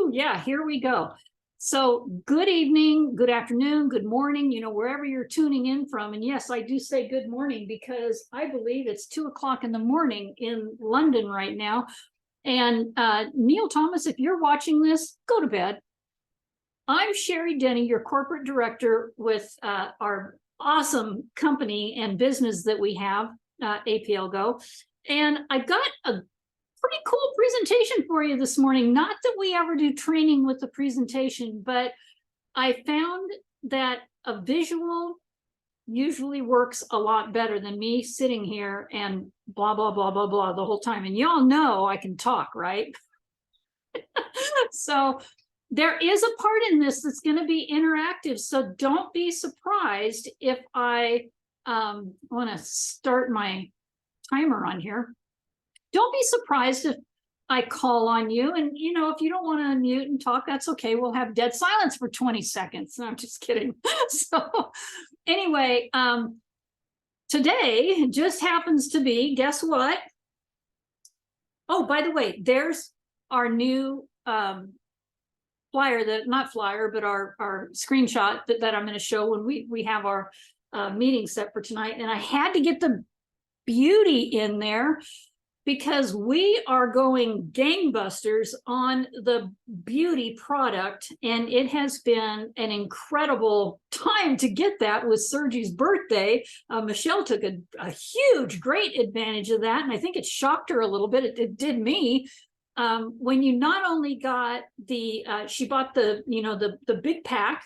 Woo, yeah, here we go. So good evening, good afternoon, good morning, wherever you're tuning in from. And yes, I do say good morning because I believe it's 2 o'clock in the morning in London right now. And Neil Thomas, if you're watching this, go to bed. I'm Sherry Denny, your corporate director with our awesome company and business that we have, APLGO. And I've got a pretty cool presentation for you this morning. Not that we ever do training with the presentation, but I found that a visual usually works a lot better than me sitting here and blah, blah, blah, blah, blah the whole time. And y'all know I can talk, right? So there is a part in this that's going to be interactive. So don't be surprised if I want to start my timer on here. Don't be surprised if I call on you. And, if you don't want to unmute and talk, that's okay. We'll have dead silence for 20 seconds. No, I'm just kidding. So anyway, today just happens to be, guess what? Oh, by the way, there's our new flyer, not flyer, but our screenshot that I'm going to show when we have our meeting set for tonight. And I had to get the beauty in there because we are going gangbusters on the beauty product. And it has been an incredible time to get that with Sergi's birthday. Michelle took a huge, great advantage of that. And I think it shocked her a little bit. It did me. When you not only got she bought the big pack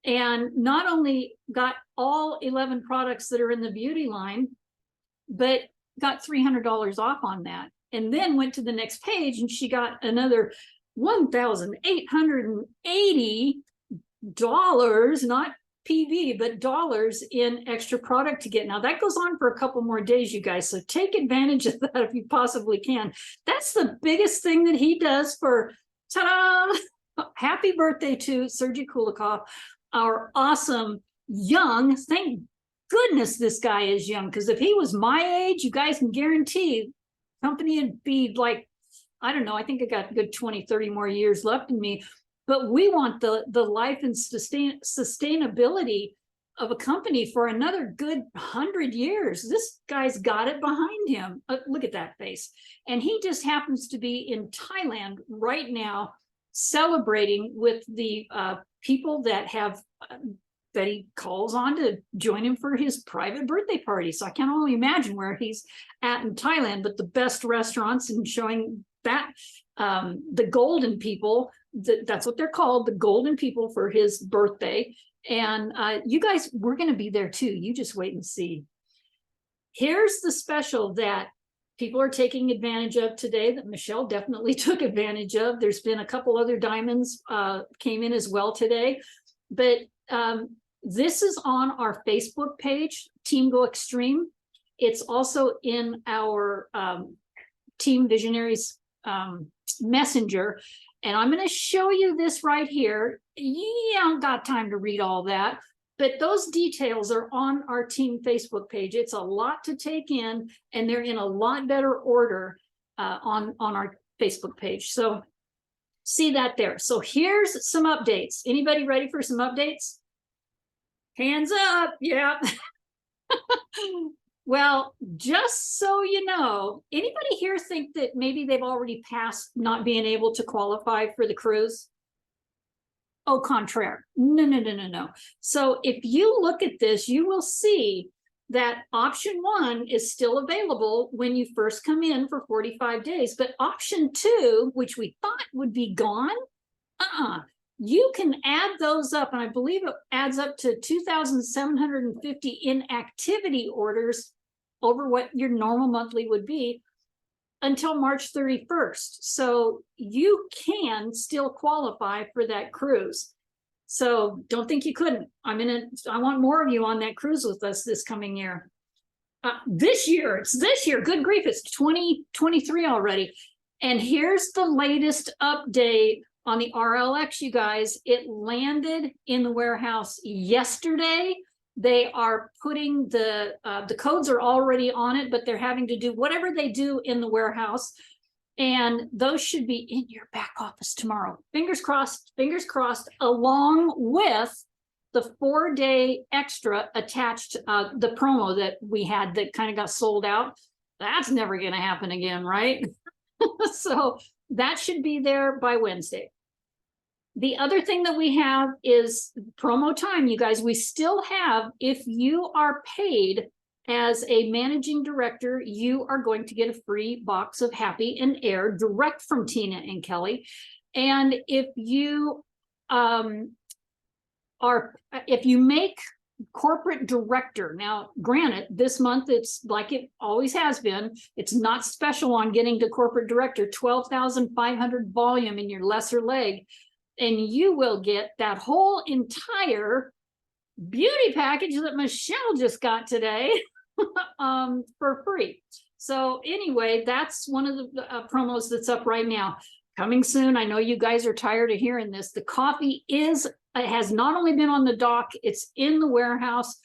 and not only got all 11 products that are in the beauty line, but got $300 off on that, and then went to the next page and she got another $1,880, not PV, but dollars in extra product to get. Now that goes on for a couple more days, you guys. So take advantage of that if you possibly can. That's the biggest thing that he does for, ta-da! Happy birthday to Sergey Kulikov, our awesome young, thank goodness this guy is young, because if he was my age, you guys can guarantee company would be like, I don't know, I think I got a good 20, 30 more years left in me. But we want the life and sustainability of a company for another good 100 years. This guy's got it behind him. Look at that face. And he just happens to be in Thailand right now, celebrating with the people that have that he calls on to join him for his private birthday party. So I can only imagine where he's at in Thailand, but the best restaurants, and showing that the golden people, that's what they're called, the golden people, for his birthday. And you guys, we're going to be there too. You just wait and see. Here's the special that people are taking advantage of today, that Michelle definitely took advantage of. There's been a couple other diamonds came in as well today, but this is on our Facebook page, Team Go Extreme. It's also in our Team Visionaries Messenger. And I'm going to show you this right here. You don't got time to read all that, but those details are on our team Facebook page. It's a lot to take in, and they're in a lot better order on our Facebook page. So see that there. So here's some updates. Anybody ready for some updates? Hands up. Yeah. Well, just so you know, anybody here think that maybe they've already passed not being able to qualify for the cruise? Au contraire. No. So if you look at this, you will see that option 1 is still available when you first come in for 45 days. But option 2, which we thought would be gone, you can add those up, and I believe it adds up to 2,750 inactivity orders over what your normal monthly would be until March 31st. So you can still qualify for that cruise. So don't think you couldn't. I want more of you on that cruise with us this coming year. It's this year. Good grief, it's 2023 already. And here's the latest update on the RLX, you guys. It landed in the warehouse yesterday. They are putting the codes are already on it, but they're having to do whatever they do in the warehouse. And those should be in your back office tomorrow. Fingers crossed, along with the 4-day extra attached, the promo that we had that kind of got sold out. That's never going to happen again, right? So that should be there by Wednesday. The other thing that we have is promo time, you guys. We still have, if you are paid as a managing director, you are going to get a free box of Happy and Air direct from Tina and Kelly. And if you if you make corporate director, now granted, this month it's like it always has been, it's not special on getting to corporate director, 12,500 volume in your lesser leg, and you will get that whole entire beauty package that Michelle just got today for free. So anyway, that's one of the promos that's up right now. Coming soon. I know you guys are tired of hearing this. The coffee has not only been on the dock, it's in the warehouse.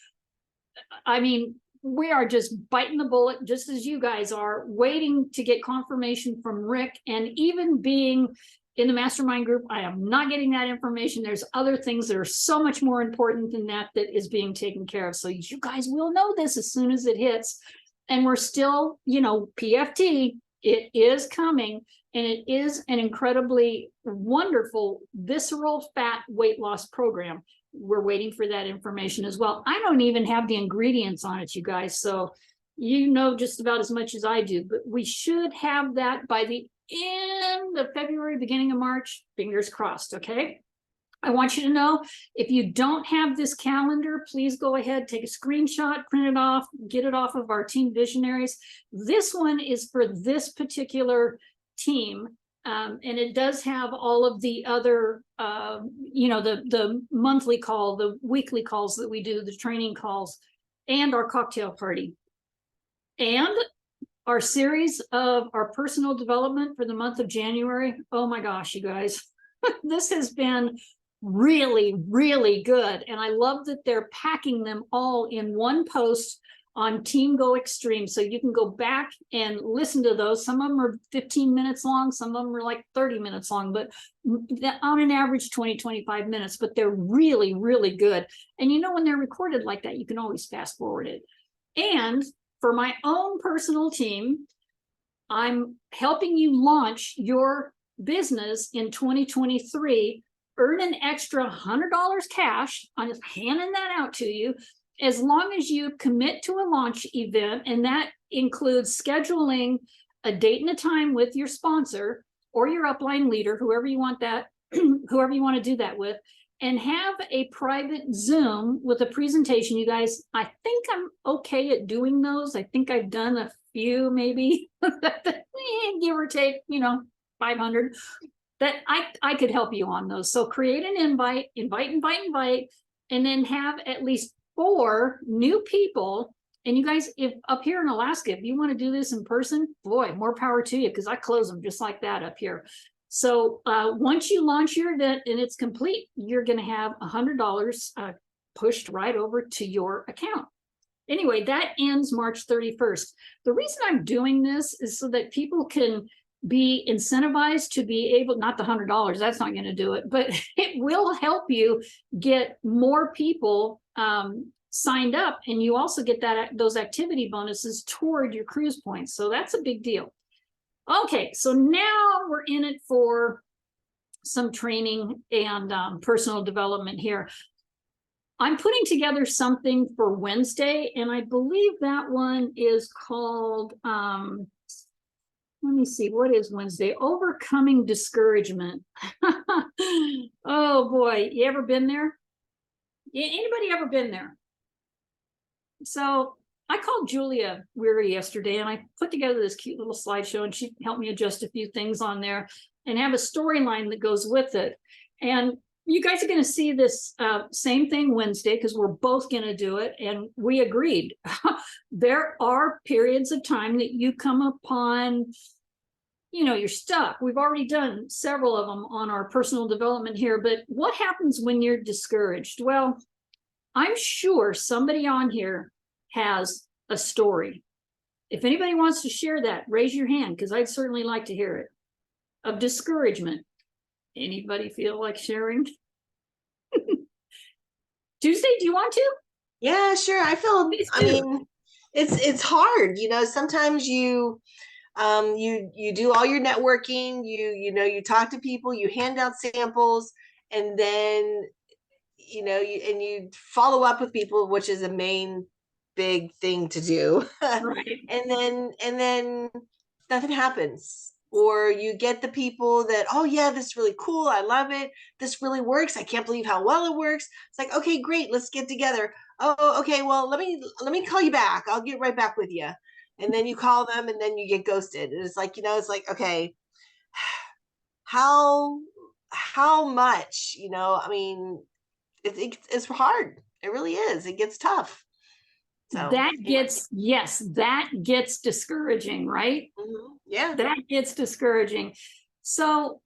I mean, we are just biting the bullet, just as you guys are, waiting to get confirmation from Rick. And even being in the mastermind group, I am not getting that information. There's other things that are so much more important than that is being taken care of. So you guys will know this as soon as it hits. And we're still, you know, PFT, it is coming. And it is an incredibly wonderful visceral fat weight loss program. We're waiting for that information as well. I don't even have the ingredients on it, you guys. So you know just about as much as I do. But we should have that by the end of February, beginning of March. Fingers crossed, okay? I want you to know, if you don't have this calendar, please go ahead, take a screenshot, print it off, get it off of our team Visionaries. This one is for this particular team, and it does have all of the other you know, the monthly call, the weekly calls that we do, the training calls, and our cocktail party, and our series of our personal development for the month of January. Oh my gosh, you guys, this has been really, really good, and I love that they're packing them all in one post on Team Go Extreme. So you can go back and listen to those. Some of them are 15 minutes long. Some of them are like 30 minutes long, but on an average 20-25 minutes, but they're really, really good. And you know, when they're recorded like that, you can always fast forward it. And for my own personal team, I'm helping you launch your business in 2023, earn an extra $100 cash. I'm just handing that out to you, as long as you commit to a launch event, and that includes scheduling a date and a time with your sponsor or your upline leader, whoever you want that, whoever you want to do that with, and have a private Zoom with a presentation. You guys, I think I'm okay at doing those. I think I've done a few, maybe, give or take, you know, 500, that I could help you on those. So create an invite, and then have at least 4 new people. And you guys, if up here in Alaska, if you want to do this in person, boy, more power to you, because I close them just like that up here. So once you launch your event and it's complete, you're going to have $100 pushed right over to your account. Anyway, that ends March 31st. The reason I'm doing this is so that people can be incentivized to be able, not the $100, that's not going to do it, but it will help you get more people signed up, and you also get those activity bonuses toward your cruise points. So that's a big deal. Okay, so now we're in it for some training and personal development here. I'm putting together something for Wednesday, and I believe that one is called, let me see, what is Wednesday? Overcoming discouragement. Oh boy, you ever been there? Anybody ever been there? So I called Julia Weary yesterday, and I put together this cute little slideshow, and she helped me adjust a few things on there and have a storyline that goes with it. And you guys are going to see this same thing Wednesday, because we're both going to do it. And we agreed. There are periods of time that you come upon, you know, you're stuck. We've already done several of them on our personal development here. But what happens when you're discouraged? Well, I'm sure somebody on here has a story. If anybody wants to share that, raise your hand, because I'd certainly like to hear it. of discouragement. Anybody feel like sharing? Tuesday, do you want to? Yeah, sure. I mean, it's hard, sometimes you do all your networking, you talk to people, you hand out samples, and then you follow up with people, which is a main big thing to do. Right. And then nothing happens, or you get the people that, oh yeah, this is really cool, I love it, this really works, I can't believe how well it works. It's like, okay, great, let's get together. Oh, okay, well, let me call you back, I'll get right back with you. And then you call them, and then you get ghosted. And it's like, it's like, okay, how how much, I mean, it's hard. It really is. It gets tough. So That anyway. gets, yes, that gets discouraging, right? Yeah. That gets discouraging. So,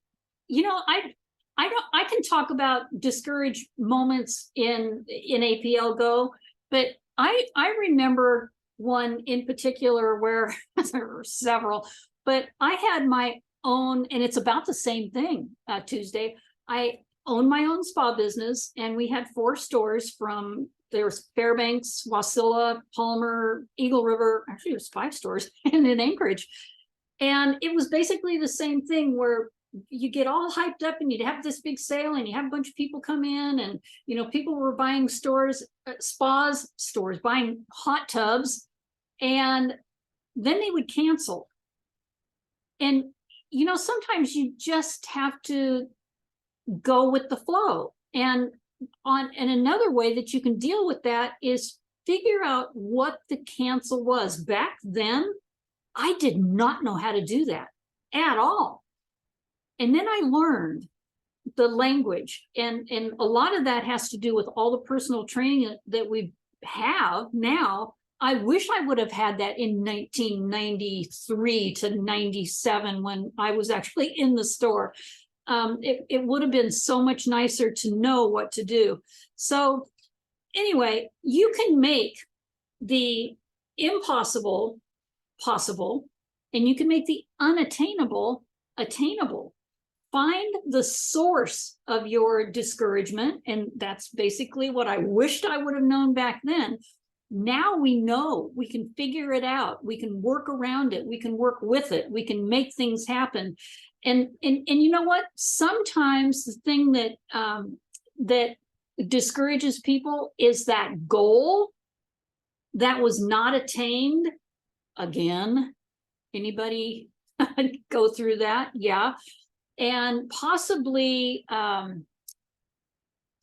I can talk about discouraged moments in APLGO, but I remember one in particular where there were several, but I had my own, and it's about the same thing. Tuesday, I owned my own spa business, and we had 4 stores. From there's Fairbanks, Wasilla, Palmer, Eagle River. Actually, it was 5 stores, and in Anchorage. And it was basically the same thing, where you get all hyped up and you'd have this big sale and you have a bunch of people come in, and people were buying stores buying hot tubs, and then they would cancel. And sometimes you just have to go with the flow. And another way that you can deal with that is figure out what the cancel was. Back then, I did not know how to do that at all. And then I learned the language, and a lot of that has to do with all the personal training that we have now. I wish I would have had that in 1993 to 97 when I was actually in the store. It would have been so much nicer to know what to do. So anyway, you can make the impossible possible, and you can make the unattainable attainable. Find the source of your discouragement, and that's basically what I wished I would have known back then. Now we know, we can figure it out, we can work around it, we can work with it, we can make things happen. And you know what? Sometimes the thing that discourages people is that goal that was not attained. Again, anybody go through that? Yeah. And possibly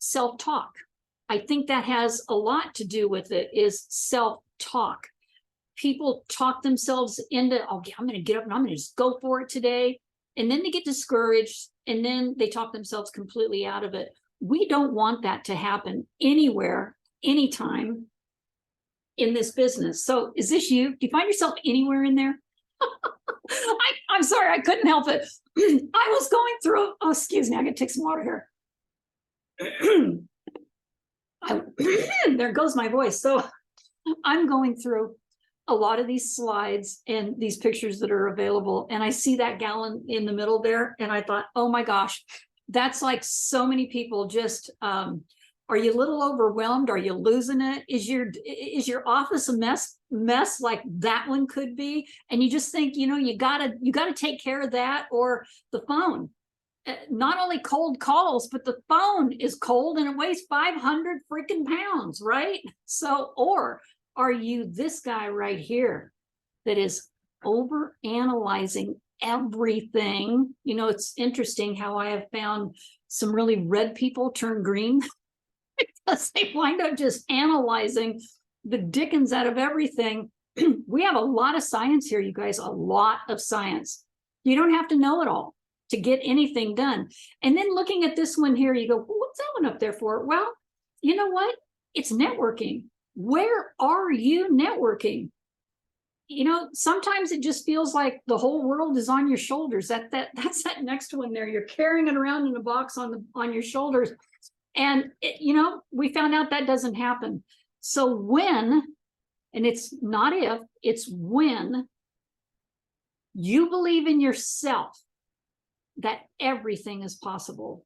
self-talk. I think that has a lot to do with it, is self-talk. People talk themselves into, oh, yeah, I'm going to get up and I'm going to just go for it today. And then they get discouraged, and then they talk themselves completely out of it. We don't want that to happen anywhere, anytime in this business. So is this you? Do you find yourself anywhere in there? I'm sorry, I couldn't help it. I was going through, oh, excuse me, I gotta take some water here. There goes my voice. So I'm going through a lot of these slides and these pictures that are available, and I see that gallon in the middle there, and I thought, oh my gosh, that's like so many people just, are you a little overwhelmed? Are you losing it? Is your office a mess like that one could be? And you just think, you gotta take care of that, or the phone. Not only cold calls, but the phone is cold and it weighs 500 freaking pounds, right? So, or are you this guy right here that is over analyzing everything? It's interesting how I have found some really red people turn green because they wind up just analyzing the dickens out of everything. We have a lot of science here, you guys, a lot of science. You don't have to know it all to get anything done. And then looking at this one here, you go, well, what's that one up there for? Well, you know what? It's networking. Where are you networking? Sometimes it just feels like the whole world is on your shoulders. That's that next one there. You're carrying it around in a box on your shoulders. And we found out that doesn't happen. So when, and it's not if, it's when you believe in yourself that everything is possible.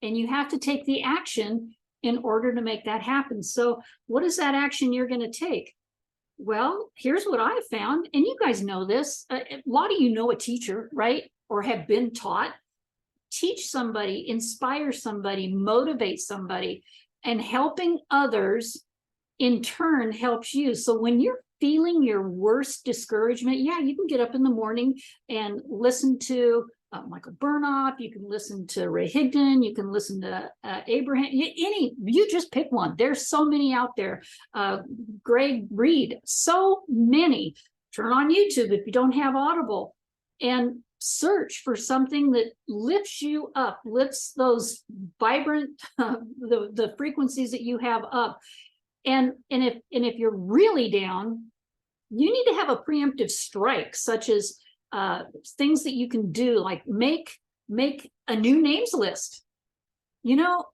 And you have to take the action in order to make that happen. So what is that action you're going to take? Well, here's what I found, and you guys know this. A lot of you know a teacher, right? Or have been taught. Teach somebody, inspire somebody, motivate somebody, and helping others in turn helps you. So when you're feeling your worst discouragement, yeah, you can get up in the morning and listen to Michael Burnoff, you can listen to Ray Higdon, you can listen to Abraham, you just pick one. There's so many out there. Greg Reed, so many. Turn on YouTube if you don't have Audible and search for something that lifts you up, lifts those vibrant, the frequencies that you have up. And if you're really down, you need to have a preemptive strike, such as things that you can do, like make a new names list. You know,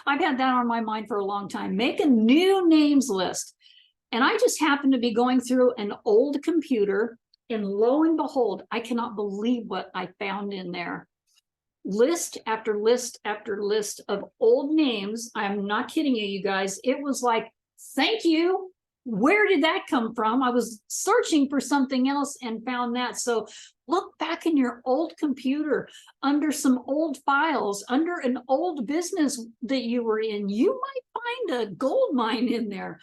I've had that on my mind for a long time. Make a new names list. And I just happened to be going through an old computer, and lo and behold, I cannot believe what I found in there. List after list after list of old names. I'm not kidding you, you guys. It was like, thank you. Where did that come from? I was searching for something else and found that. So look back in your old computer, under some old files, under an old business that you were in. You might find a gold mine in there.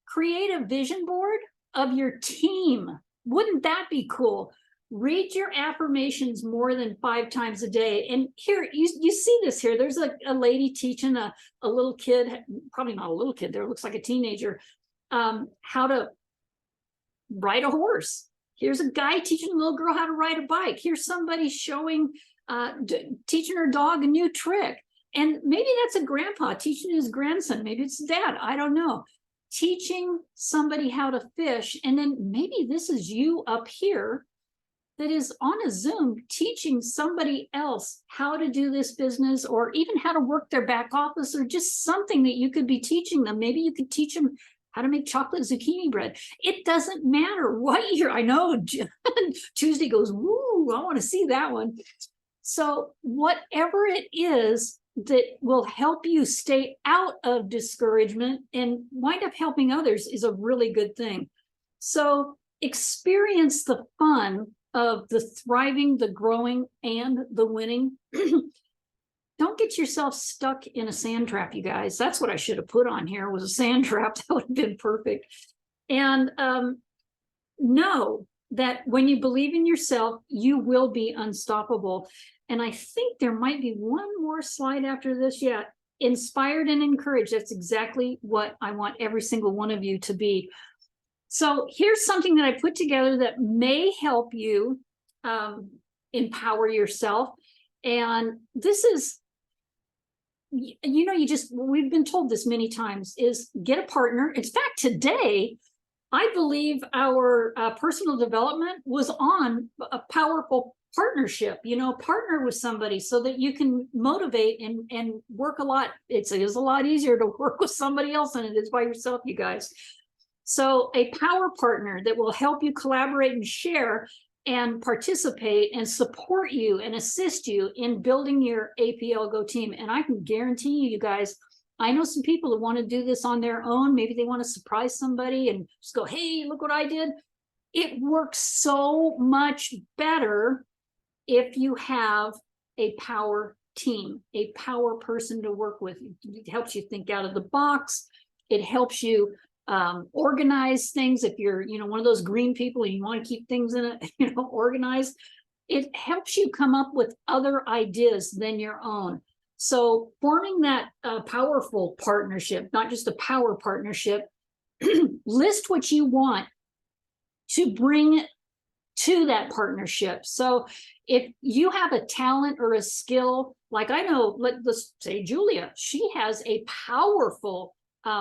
Create a vision board of your team. Wouldn't that be cool? Read your affirmations more than 5 times a day. And here, you see this here. There's a lady teaching a little kid, probably not a little kid there, looks like a teenager, how to ride a horse. Here's a guy teaching a little girl how to ride a bike. Here's somebody showing, teaching her dog a new trick. And maybe that's a grandpa teaching his grandson. Maybe it's dad. I don't know. Teaching somebody how to fish. And then maybe this is you up here that is on a Zoom teaching somebody else how to do this business, or even how to work their back office, or just something that you could be teaching them. Maybe you could teach them how to make chocolate zucchini bread. It doesn't matter what year. I know Tuesday goes, woo, I want to see that one. So whatever it is that will help you stay out of discouragement and wind up helping others is a really good thing. So experience the fun of the thriving, the growing, and the winning. Don't get yourself stuck in a sand trap, you guys. That's what I should have put on here, was a sand trap. That would have been perfect. And know that when you believe in yourself, you will be unstoppable. And I think there might be one more slide after this. Yeah, inspired and encouraged. That's exactly what I want every single one of you to be. So here's something that I put together that may help you empower yourself. And this is, you know, we've been told this many times, is get a partner. In fact, today, I believe our personal development was on a powerful partnership. You know, partner with somebody so that you can motivate and work a lot. It is a lot easier to work with somebody else than it is by yourself, you guys. So a power partner that will help you collaborate and share and participate and support you and assist you in building your APLGO team. And I can guarantee you guys, I know some people that want to do this on their own. Maybe they want to surprise somebody and just go, hey, look what I did. It works so much better if you have a power team, a power person to work with. It helps you think out of the box. It helps you organize things. If you're, one of those green people and you want to keep things in it, organized, it helps you come up with other ideas than your own. So forming that powerful partnership, not just a power partnership, list what you want to bring to that partnership. So if you have a talent or a skill, like I know, let's say Julia, she has a powerful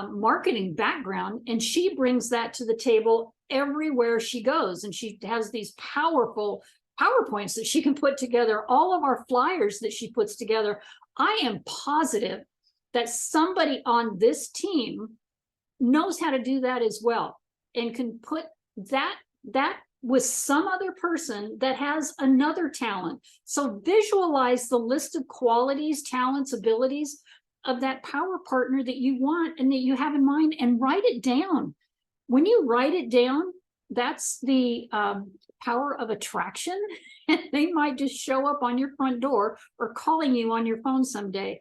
marketing background, and she brings that to the table everywhere she goes. And she has these powerful PowerPoints that she can put together, all of our flyers that she puts together. I am positive that somebody on this team knows how to do that as well, and can put that with some other person that has another talent. So visualize the list of qualities, talents, abilities of that power partner that you want and that you have in mind, and write it down. When you write it down, that's the power of attraction. They might just show up on your front door or calling you on your phone someday.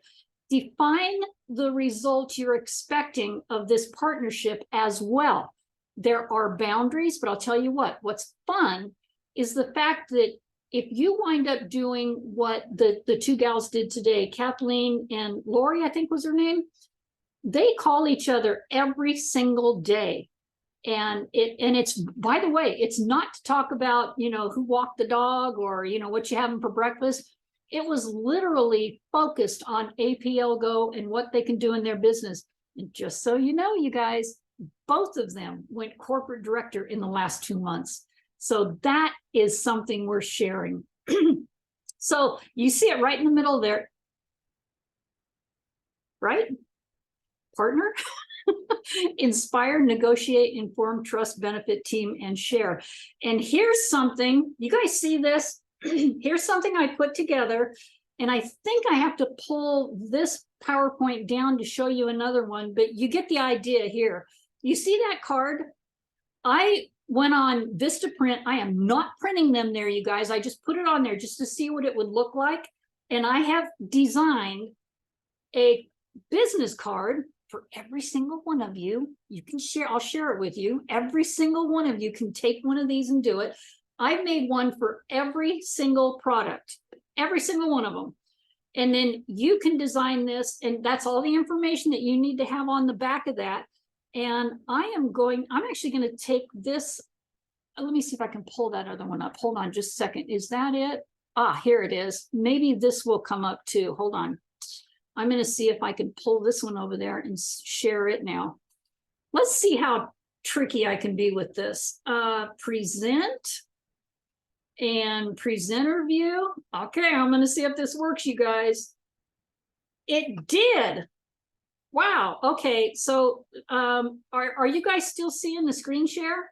Define the result you're expecting of this partnership as well. There are boundaries, but I'll tell you what's fun is the fact that if you wind up doing what the two gals did today, Kathleen and Lori, I think was her name, they call each other every single day. And it's, by the way, it's not to talk about, who walked the dog or, what you having for breakfast. It was literally focused on APLGO and what they can do in their business. And just so you know, you guys, both of them went corporate director in the last 2 months. So that is something we're sharing. So you see it right in the middle there, right? Partner. Inspire, negotiate, inform, trust, benefit, team, and share. And here's something, you guys see this? Here's something I put together, and I think I have to pull this PowerPoint down to show you another one, but you get the idea here. You see that card? I went on Vistaprint. I am not printing them there, you guys. I just put it on there just to see what it would look like. And I have designed a business card for every single one of you. You can share, I'll share it with you. Every single one of you can take one of these and do it. I've made one for every single product, every single one of them. And then you can design this, and that's all the information that you need to have on the back of that. And I'm actually going to take this. Let me see if I can pull that other one up. Hold on just a second. Is that it? Ah, here it is. Maybe this will come up too. Hold on. I'm going to see if I can pull this one over there and share it now. Let's see how tricky I can be with this. Present and presenter view. Okay, I'm going to see if this works, you guys. It did. Wow. Okay, so are you guys still seeing the screen share?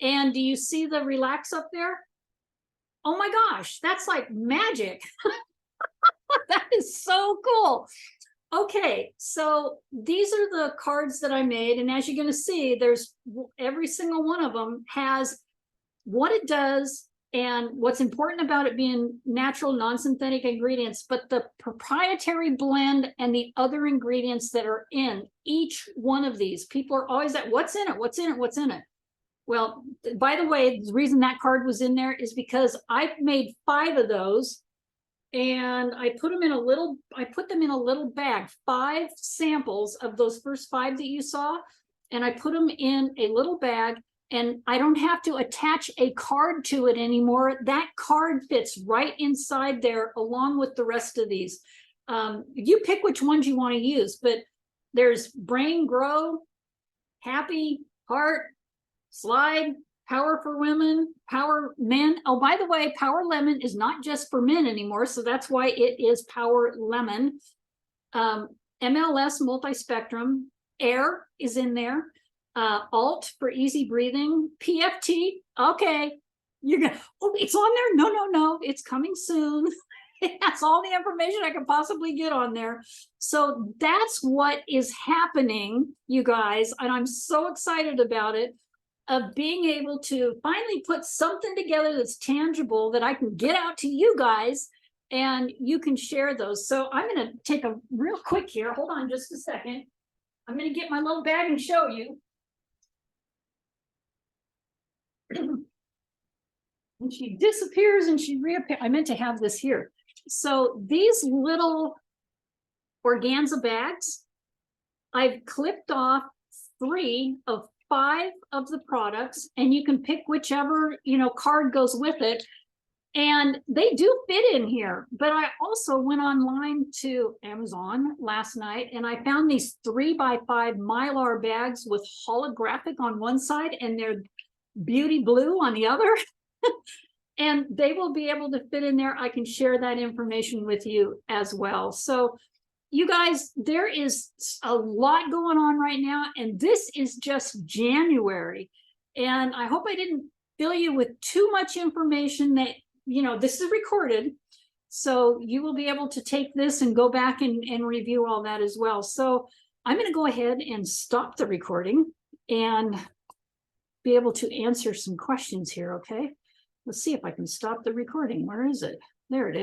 And do you see the relax up there? Oh my gosh, that's like magic. That is so cool. Okay, so these are the cards that I made, and as you're going to see, there's every single one of them has what it does and what's important about it being natural, non-synthetic ingredients, but the proprietary blend and the other ingredients that are in each one of these. People are always at, what's in it? What's in it? What's in it? Well, by the way, the reason that card was in there is because I've made 5 of those. And I put them in a little bag, 5 samples of those first 5 that you saw. And I put them in a little bag, and I don't have to attach a card to it anymore. That card fits right inside there along with the rest of these. You pick which ones you want to use, but there's brain, grow, happy, heart, slide, power for women, power men. Oh, by the way, Power Lemon is not just for men anymore, so that's why it is Power Lemon. MLS multispectrum, air is in there. Alt for easy breathing, PFT. Okay, you're gonna. Oh, it's on there. No, it's coming soon. That's all the information I can possibly get on there. So that's what is happening, you guys, and I'm so excited about it. Of being able to finally put something together that's tangible that I can get out to you guys, and you can share those. So I'm going to take a real quick here. Hold on just a second. I'm going to get my little bag and show you. And she disappears and she reappears. I meant to have this here. So these little organza bags, I've clipped off 3 of 5 of the products, and you can pick whichever card goes with it, and they do fit in here. But I also went online to Amazon last night, and I found these 3x5 mylar bags with holographic on one side and they're beauty blue on the other. And they will be able to fit in there. I can share that information with you as well. So you guys, there is a lot going on right now, and this is just January. And I hope I didn't fill you with too much information that, this is recorded. So you will be able to take this and go back and review all that as well. So I'm going to go ahead and stop the recording and be able to answer some questions here. Okay. Let's see if I can stop the recording. Where is it? There it is.